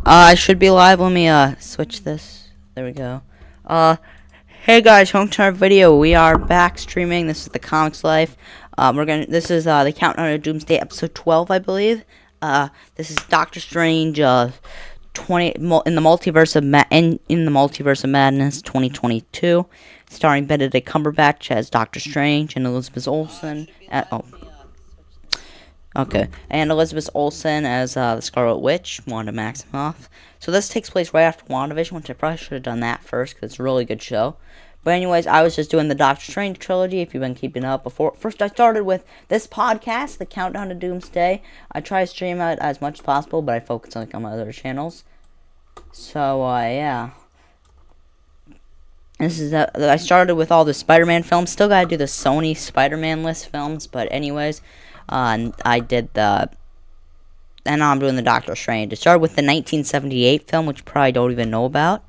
I should be live. Let me switch this. There we go. Hey guys, welcome to our video. We are back streaming. This is the Comics Life. This is the Countdown to Doomsday episode 12, I believe. This is Doctor Strange 20 in the Multiverse of Madness 2022, starring Benedict Cumberbatch as Doctor Strange and Elizabeth Olsen and Elizabeth Olsen as the Scarlet Witch, Wanda Maximoff. So this takes place right after WandaVision, which I probably should have done that first because it's a really good show. But anyways, I was just doing the Doctor Strange trilogy, if you've been keeping up before. First, I started with this podcast, the Countdown to Doomsday. I try to stream it as much as possible, but I focus on my other channels. So, yeah. This is I started with all the Spider-Man films. Still gotta do the Sony Spider-Man list films, but anyways, and I did the. And now I'm doing the Doctor Strange. It started with the 1978 film, which you probably don't even know about.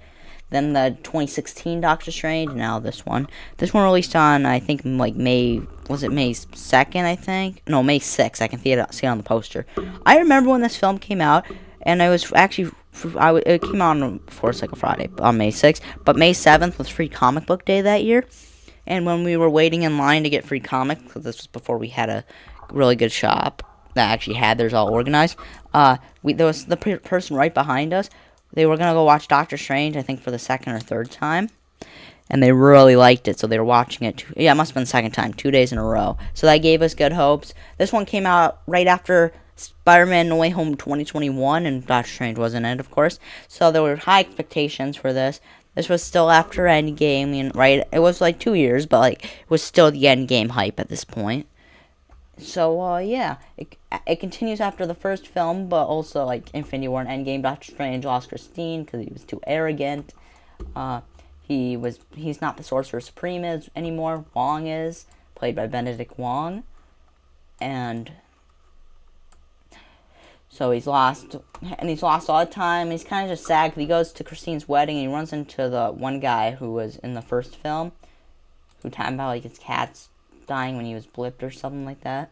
Then the 2016 Doctor Strange. Now this one. This one released on, I think, like May. Was it May 2nd? I think. No, May 6th. I can see it on the poster. I remember when this film came out, and it was actually. It came out on before it's like a Friday on May 6th, but May 7th was Free Comic Book Day that year. And when we were waiting in line to get free comics, because this was before we had a really good shop that actually had theirs all organized, there was the person right behind us. They were gonna go watch Doctor Strange, I think for the second or third time, and they really liked it, so they were watching it. Yeah, it must have been the second time, 2 days in a row. So that gave us good hopes. This one came out right after Spider-Man No Way Home 2021, and Doctor Strange wasn't in it, of course. So there were high expectations for this. This was still after Endgame, and right? It was like 2 years, but like it was still the Endgame hype at this point. So yeah, it continues after the first film, but also like Infinity War and Endgame. Doctor Strange lost Christine because he was too arrogant. He's not the Sorcerer Supreme anymore. Wong is played by Benedict Wong, and. So he's lost all the time. He's kind of just sad because he goes to Christine's wedding and he runs into the one guy who was in the first film, who talked about like his cat's dying when he was blipped or something like that.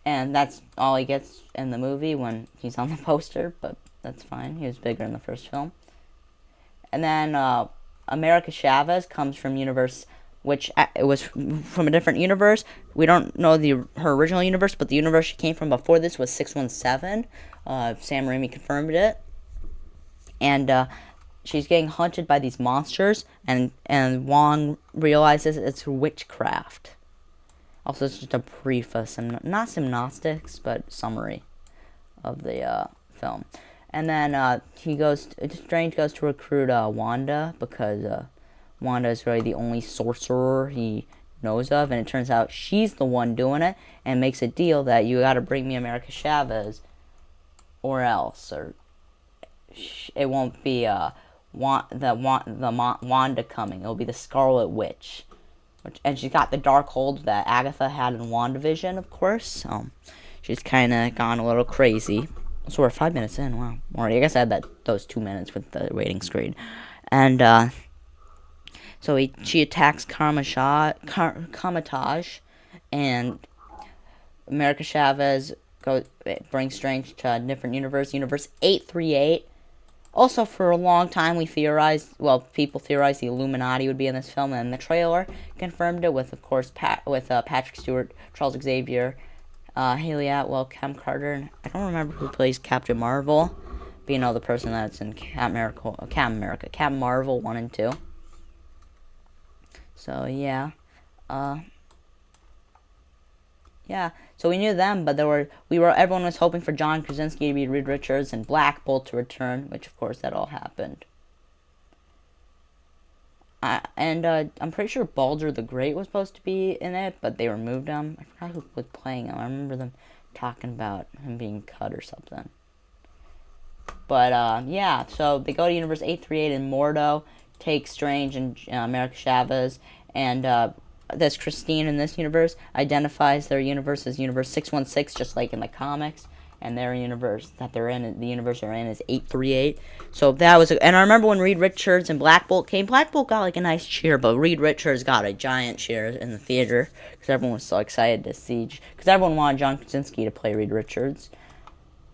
And that's all he gets in the movie when he's on the poster, but that's fine. He was bigger in the first film. And then America Chavez comes from universe, which it was from a different universe. We don't know her original universe, but the universe she came from before this was 617. Sam Raimi confirmed it. And she's getting hunted by these monsters, and Wong realizes it's witchcraft. Also, it's just a brief, not gymnastics, but summary of the film. And then Strange goes to recruit Wanda, because Wanda is really the only sorcerer he knows of, and it turns out she's the one doing it, and makes a deal that you gotta bring me America Chavez, or else, or it won't be Wanda coming. It'll be the Scarlet Witch, and she's got the dark hold that Agatha had in WandaVision, of course. So she's kind of gone a little crazy. So we're 5 minutes in. Wow, or I guess I had those 2 minutes with the waiting screen, and so she attacks Karmatage, and America Chavez brings Strange to a different universe, Universe 838. Also, for a long time, people theorized the Illuminati would be in this film, and the trailer confirmed it with, of course, Patrick Stewart, Charles Xavier, Haley Atwell, Cam Carter, and I don't remember who plays Captain Marvel, but the person that's in Captain Marvel 1 and 2. So yeah, so we knew them, but everyone was hoping for John Krasinski to be Reed Richards and Black Bolt to return, which of course that all happened. And I'm pretty sure Baldur the Great was supposed to be in it, but they removed him. I forgot who was playing him. I remember them talking about him being cut or something. But yeah, so they go to Universe 838 in Mordo, take Strange and America Chavez, and this Christine in this universe identifies their universe as Universe 616, just like in the comics, and their universe that they're in, the universe they're in, is 838. So that was, and I remember when Reed Richards and Black Bolt came. Black Bolt got like a nice cheer, but Reed Richards got a giant cheer in the theater because everyone was so excited to see, because everyone wanted John Krasinski to play Reed Richards,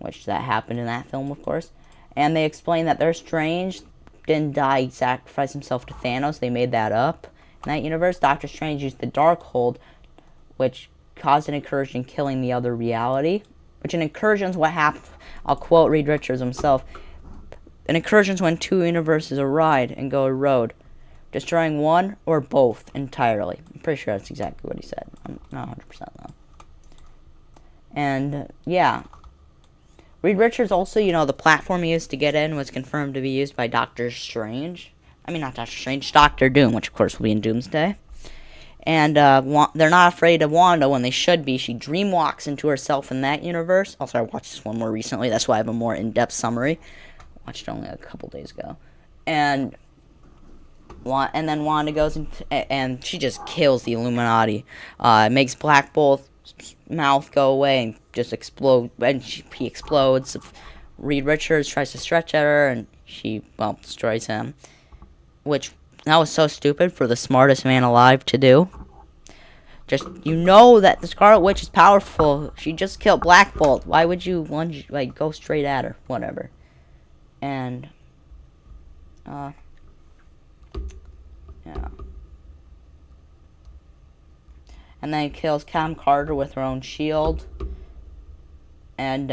which that happened in that film, of course. And they explain that their Strange didn't die, he sacrificed himself to Thanos. They made that up. In that universe, Doctor Strange used the Darkhold, which caused an incursion killing the other reality. Which an incursion is what happened. I'll quote Reed Richards himself. An incursion is when two universes collide and go road, destroying one or both entirely. I'm pretty sure that's exactly what he said. I'm not 100% though. And yeah. Reed Richards also, the platform he used to get in was confirmed to be used by Doctor Strange. I mean, not Doctor Strange, Doctor Doom, which of course will be in Doomsday. And they're not afraid of Wanda when they should be. She dreamwalks into herself in that universe. Also, I watched this one more recently. That's why I have a more in-depth summary. I watched it only a couple days ago. And then Wanda goes and she just kills the Illuminati. Makes Black Bolt's mouth go away and just explode. And he explodes. Reed Richards tries to stretch at her and she, destroys him. Which... that was so stupid for the smartest man alive to do. Just, that the Scarlet Witch is powerful. She just killed Black Bolt. Why would you go straight at her? Whatever. And, yeah. And then he kills Captain Carter with her own shield. And,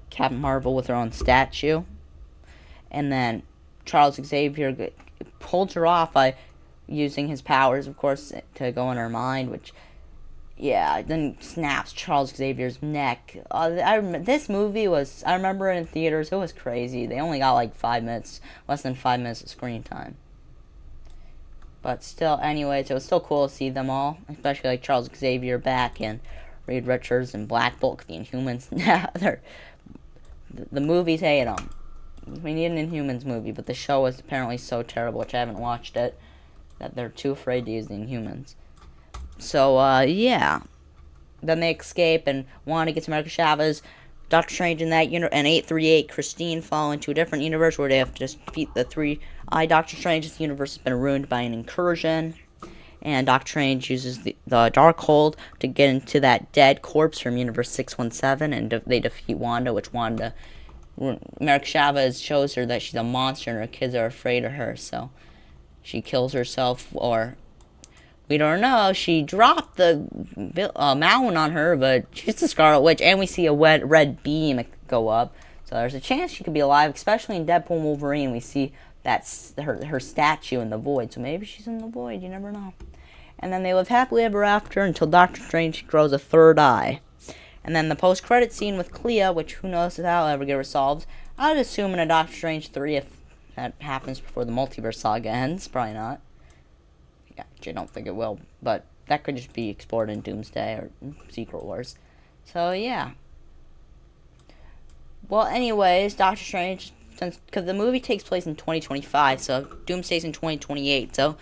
Captain Marvel with her own statue. And then Charles Xavier pulls her off by using his powers, of course, to go in her mind, which, yeah, then snaps Charles Xavier's neck. This movie was, I remember in theaters, it was crazy. They only got like 5 minutes, less than 5 minutes of screen time. But still, anyways, it was still cool to see them all, especially like Charles Xavier back and Reed Richards and Black Bolt, the Inhumans. The movies hate them. We need an Inhumans movie, but the show is apparently so terrible, which I haven't watched it, that they're too afraid to use the Inhumans. So, yeah. Then they escape, and Wanda gets America Chavez. Doctor Strange and 838, Christine fall into a different universe where they have to just defeat the three-eyed Doctor Strange. This universe has been ruined by an incursion. And Doctor Strange uses the Darkhold to get into that dead corpse from Universe 617, and they defeat Wanda, which America Chavez shows her that she's a monster and her kids are afraid of her, so she kills herself, or we don't know. She dropped the mountain on her, but she's the Scarlet Witch, and we see a red beam go up, so there's a chance she could be alive, especially in Deadpool and Wolverine. We see that's her statue in the void, so maybe she's in the void, you never know. And then they live happily ever after until Doctor Strange grows a third eye. And then the post-credit scene with Clea, which who knows if that'll ever get resolved. I'd assume in a Doctor Strange 3 if that happens before the Multiverse saga ends. Probably not. Yeah, I don't think it will. But that could just be explored in Doomsday or Secret Wars. So, yeah. Well, anyways, Doctor Strange, because the movie takes place in 2025, so Doomsday's in 2028, so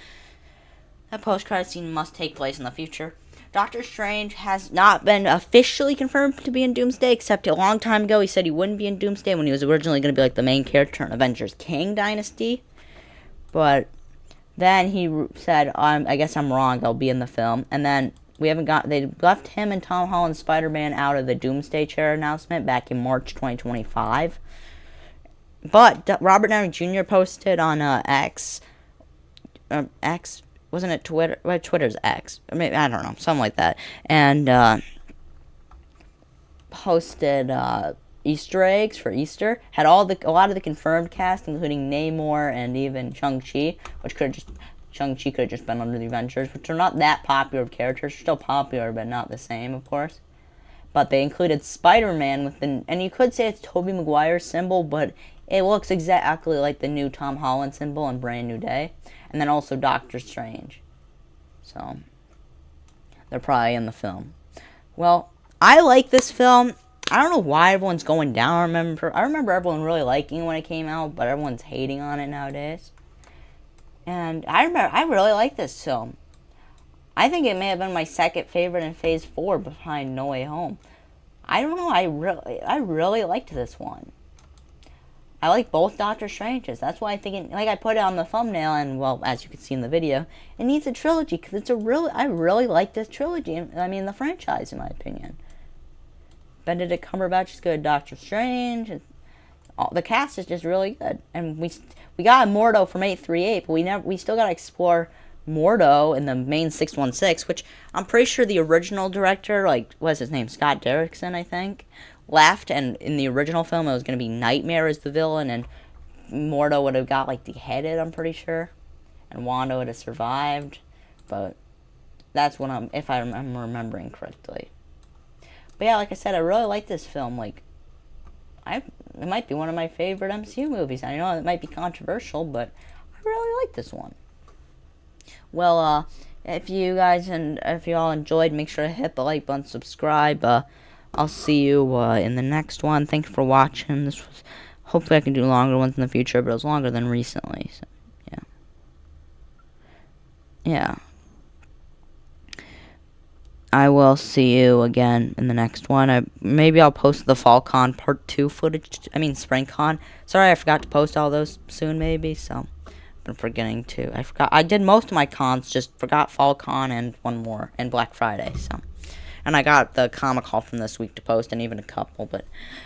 that post-credit scene must take place in the future. Doctor Strange has not been officially confirmed to be in Doomsday, except a long time ago he said he wouldn't be in Doomsday when he was originally going to be like the main character in Avengers Kang Dynasty. But then he said, I guess I'm wrong, I'll be in the film. And then they left him and Tom Holland's Spider-Man out of the Doomsday chair announcement back in March 2025. But Robert Downey Jr. posted on X, wasn't it Twitter? Well, Twitter's X. Maybe, I don't know, something like that. And posted Easter eggs for Easter. Had a lot of the confirmed cast, including Namor and even Shang-Chi, Shang-Chi could have just been under the Avengers, which are not that popular of characters. They're still popular, but not the same, of course. But they included Spider-Man and you could say it's Tobey Maguire's symbol, but it looks exactly like the new Tom Holland symbol in Brand New Day. And then also Doctor Strange. So, they're probably in the film. Well, I like this film. I don't know why everyone's going down. I remember everyone really liking it when it came out, but everyone's hating on it nowadays. And I really like this film. I think it may have been my second favorite in Phase 4 behind No Way Home. I don't know, I really liked this one. I like both Doctor Stranges. That's why I think, I put it on the thumbnail, and, well, as you can see in the video, it needs a trilogy, because I really like this trilogy, the franchise, in my opinion. Benedict Cumberbatch is good at Doctor Strange. the cast is just really good, and we got Mordo from 838, but we still got to explore Mordo in the main 616, which I'm pretty sure the original director, like, what's his name, Scott Derrickson, I think, left, and in the original film it was going to be Nightmare as the villain, and Mordo would have got, like, beheaded, I'm pretty sure, and Wanda would have survived, but that's what if I'm remembering correctly. But yeah, like I said, I really like this film. Like, it might be one of my favorite MCU movies. I know it might be controversial, but I really like this one. Well, if you guys and if you all enjoyed, make sure to hit the like button, subscribe. I'll see you in the next one. Thanks for watching. This was hopefully I can do longer ones in the future, but it was longer than recently. So, yeah. I will see you again in the next one. Maybe I'll post the FallCon Part 2 footage. I mean, SpringCon. Sorry, I forgot to post all those soon, maybe. So, I've been forgetting to. I forgot. I did most of my cons, just forgot FallCon and one more, and Black Friday. So, and I got the Comic Haul from this week to post, and even a couple.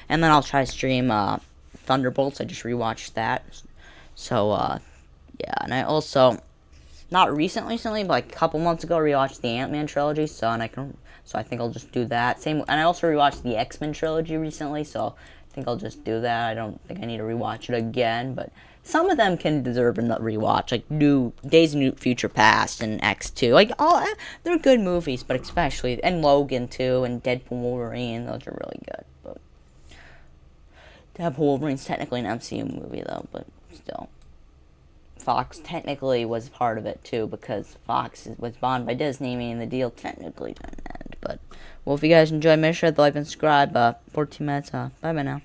And then I'll try to stream Thunderbolts. I just rewatched that. So, yeah. And I also, not recently, but like a couple months ago, rewatched the Ant-Man trilogy, so I think I'll just do that. And I also rewatched the X-Men trilogy recently, so I think I'll just do that. I don't think I need to rewatch it again, but some of them can deserve a rewatch, like Days of Future Past and X2. Like, they're good movies, but especially, and Logan too, and Deadpool Wolverine, those are really good. But Deadpool Wolverine's technically an MCU movie though, but still. Fox technically was part of it too, because Fox was bought by Disney, meaning the deal technically didn't end. But, well, if you guys enjoyed, make sure to like and subscribe. 14 minutes. Bye bye now.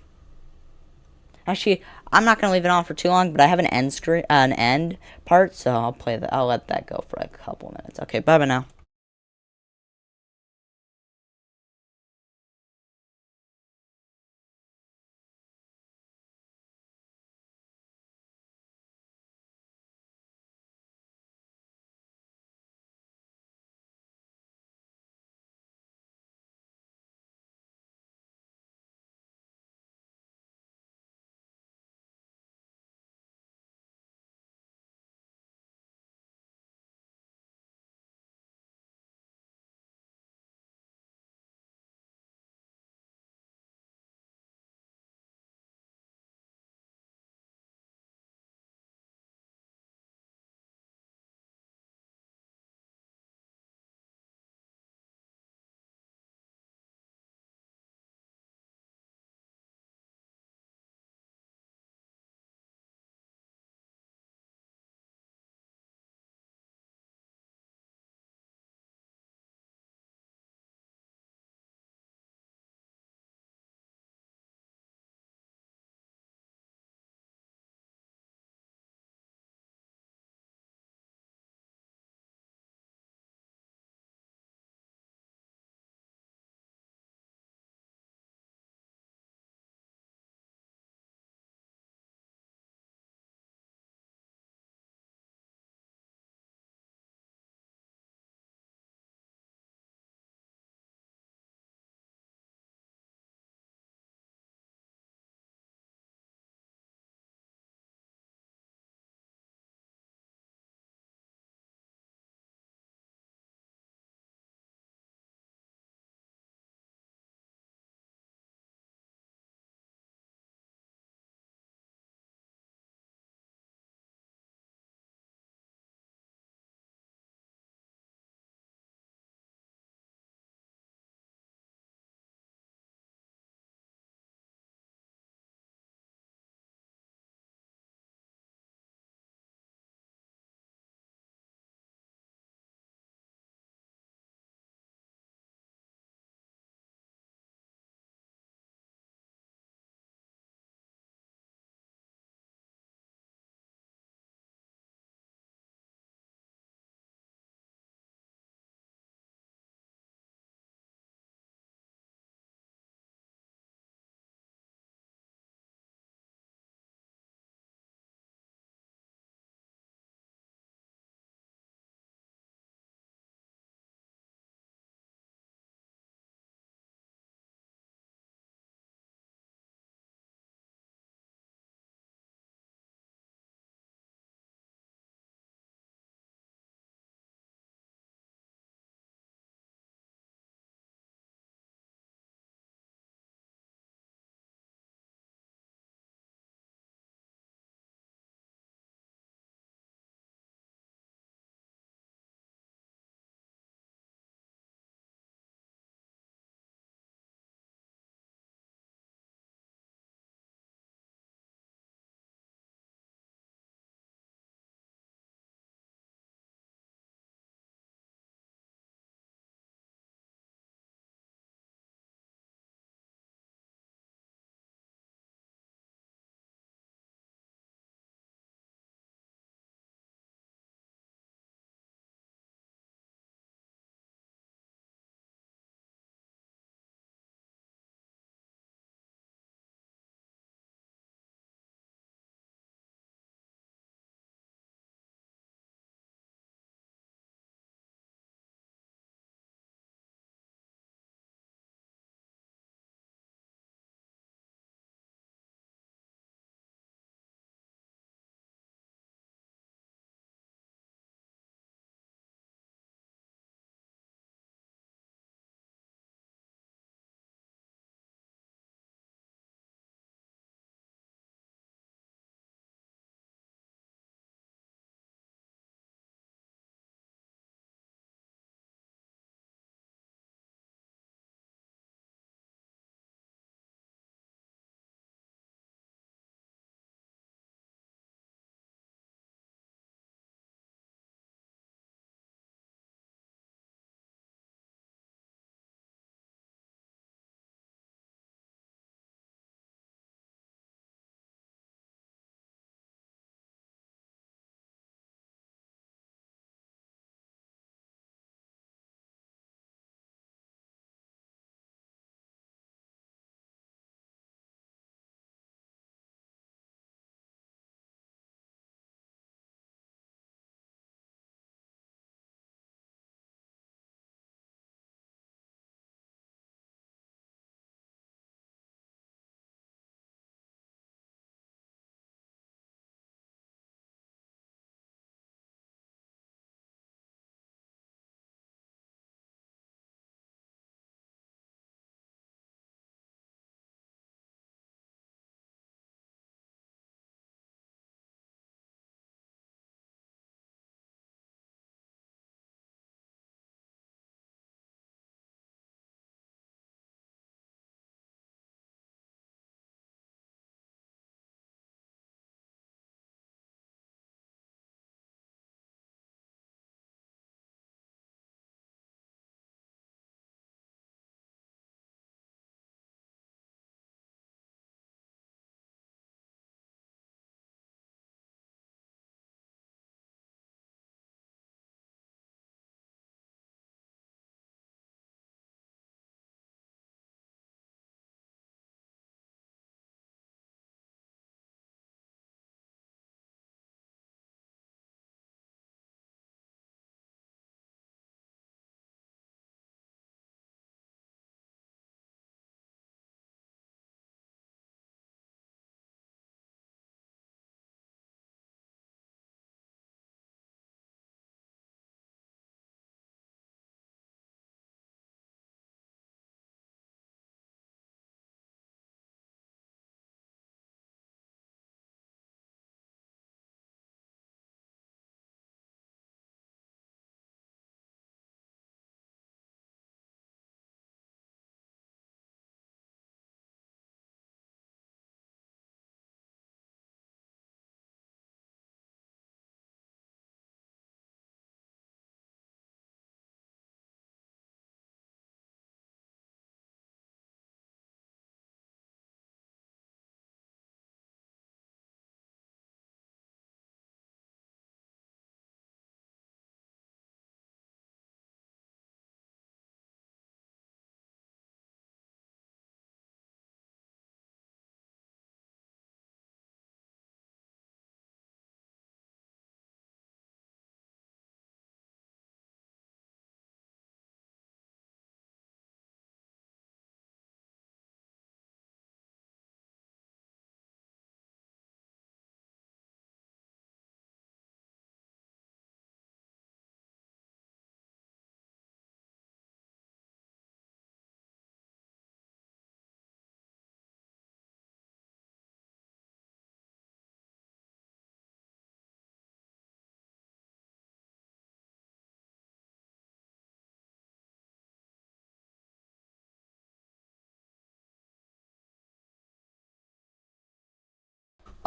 Actually, I'm not gonna leave it on for too long, but I have an end part, so I'll let that go for a couple minutes. Okay, bye bye now.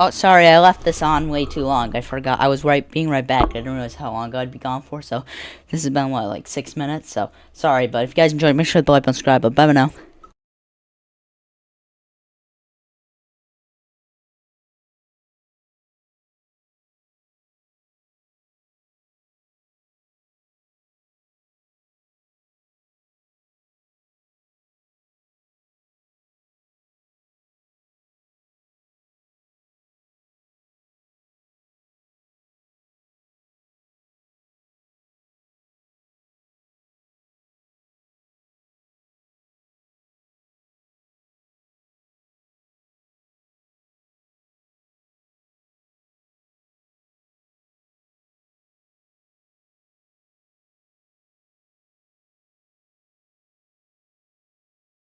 Oh, sorry, I left this on way too long. I forgot. I was being right back. I didn't realize how long I'd be gone for. So this has been what, like 6 minutes. So sorry, but if you guys enjoyed, make sure to like and subscribe. But bye now.